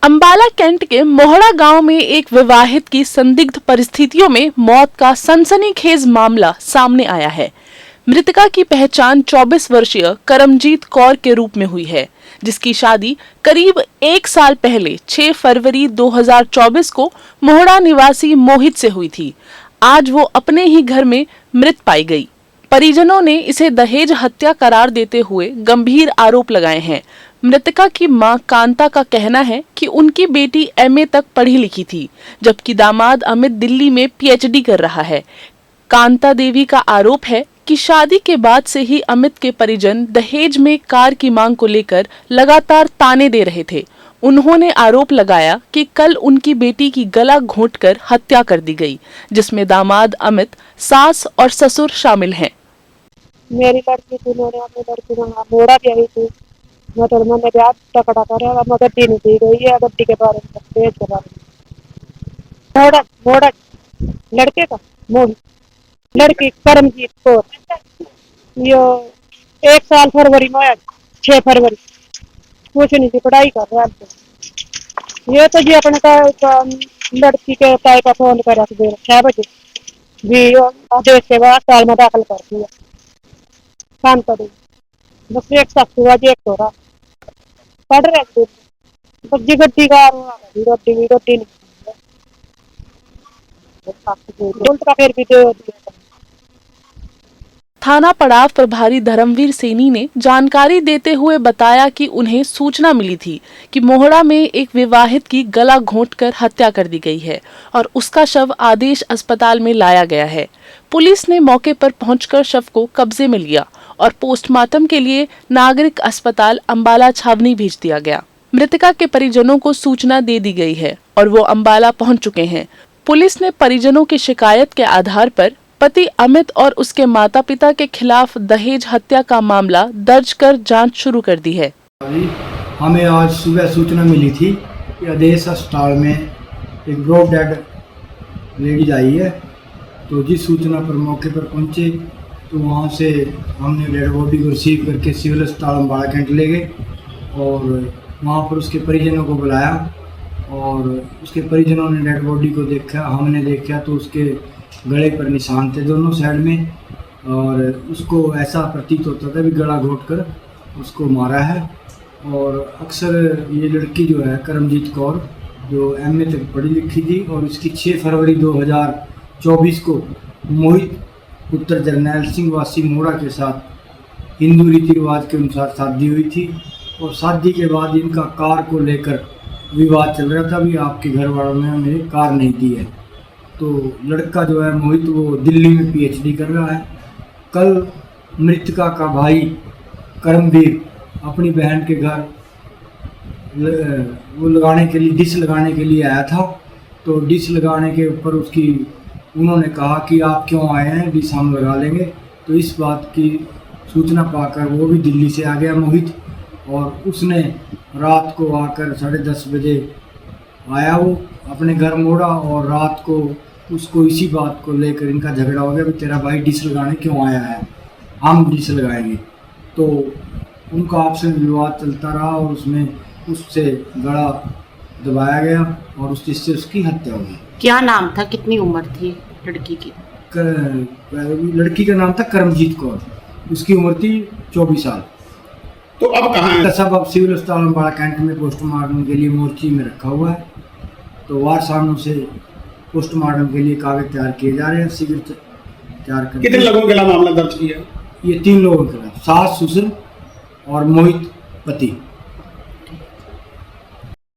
Ambala cantt के मोहड़ा गांव में एक विवाहित की संदिग्ध परिस्थितियों में मौत का सनसनीखेज मामला सामने आया है। मृतका की पहचान 24 वर्षीय करमजीत कौर के रूप में हुई है, जिसकी शादी करीब 1 साल पहले 6 फरवरी 2024 को मोहड़ा निवासी मोहित से हुई थी। आज वो अपने ही घर में मृत पाई गई। परिजनों ने इसे दहेज हत्या करार देते हुए गंभीर आरोप लगाए हैं। मृतका की मां कांता का कहना है कि उनकी बेटी एमए तक पढ़ी लिखी थी, जबकि दामाद अमित दिल्ली में पीएचडी कर रहा है। कांता देवी का आरोप है कि शादी के बाद से ही अमित के परिजन दहेज में कार की मांग को लेकर लगातार ताने दे रहे थे। उन्होंने आरोप लगाया कि कल उनकी बेटी की गला घोंटकर हत्या कर दी गई, जिसमें दामाद अमित, सास और ससुर शामिल हैं। मेरी लड़की थी, मैंने अपनी लड़की को मोड़ा भी आई थी। मतलब मैंने ब्याह टकरा कर मगर तीन दी गई है गड्डी के बारे में, तेज के बारे में। मोड़ा मोड़ा लड़के का मोहित, लड़की करमजीत कौर। यो 1 साल फरवरी में आया, 6 फरवरी। कुछ नहीं थी, पढ़ाई कर रहा है। ये तो जी अपने का लड़की के ताई का फोन कर 6 बजे जी आदेश के बाद साल में दाखिल कर दिया। काम करें बस एक साथ हुआ जी, एक थोड़ा पढ़ रहे बस जी गड्डी का रोटी नहीं उल्ट का फिर भी दे दिया। थाना पड़ाव प्रभारी धर्मवीर सैनी ने जानकारी देते हुए बताया कि उन्हें सूचना मिली थी कि मोहड़ा में एक विवाहित की गला घोंटकर हत्या कर दी गई है और उसका शव आदेश अस्पताल में लाया गया है। पुलिस ने मौके पर पहुंचकर शव को कब्जे में लिया और पोस्टमार्टम के लिए नागरिक अस्पताल अंबाला छावनी भेज दिया गया। मृतका के परिजनों को सूचना दे दी गई है और वो अंबाला पहुंच चुके हैं। पुलिस ने परिजनों की शिकायत के आधार पर पति अमित और उसके माता पिता के खिलाफ दहेज हत्या का मामला दर्ज कर जांच शुरू कर दी है। हमें आज सुबह सूचना मिली थी कि आदेश अस्पताल में एक ब्रॉड डेड लेडीज आई है। तो जिस सूचना पर मौके पर पहुंचे तो वहां से हमने डेड बॉडी को रिसीव करके सिविल अस्पताल अंबाला कैंट ले गए और वहां पर उसके परिजनों को बुलाया और उसके परिजनों ने डेड बॉडी को देखा। हमने देखा तो उसके गले पर निशान थे दोनों साइड में और उसको ऐसा प्रतीत होता था भी गला घोंटकर उसको मारा है। और अक्सर ये लड़की जो है करमजीत कौर जो एमए तक पढ़ी लिखी थी और इसकी 6 फरवरी 2024 को मोहित पुत्र जरनैल सिंह वासी मोड़ा के साथ हिंदू रीति रिवाज के अनुसार शादी हुई थी और शादी के बाद इनका कार को लेकर विवाद चल रहा था भी आपके घर वालों ने हमें कार नहीं दी है। तो लड़का जो है मोहित वो दिल्ली में पीएचडी कर रहा है। कल मृतका का भाई करमवीर अपनी बहन के घर वो लगाने के लिए डिश लगाने के लिए आया था। तो डिश लगाने के ऊपर उसकी उन्होंने कहा कि आप क्यों आए हैं, डिश हम लगा लेंगे। तो इस बात की सूचना पाकर वो भी दिल्ली से आ गया मोहित और उसने रात को आकर 10:30 बजे आया वो अपने घर मोड़ा और रात को उसको इसी बात को लेकर इनका झगड़ा हो गया कि तेरा भाई डिश लगाने क्यों आया है, हम डिश लगाएंगे। तो उनका आपस में विवाद चलता रहा और उसमें उससे गला दबाया गया और उससे उसकी हत्या हो गई। क्या नाम था, कितनी उम्र थी लड़की की? लड़की का नाम था करमजीत कौर, उसकी उम्र थी 24 साल। तो अब कहाँ है? सब अब सिविल अस्पताल अंबाला कैंट में पोस्टमार्टम के लिए मोर्ची में रखा हुआ है। तो वारसानों से पोस्टमार्टम के लिए कागज तैयार किए जा रहे हैं। शीघ्र तैयार कर। कितने लोगों के खिलाफ मामला दर्ज किया? ये 3 लोगों के खिलाफ, सास, ससुर और मोहित पति।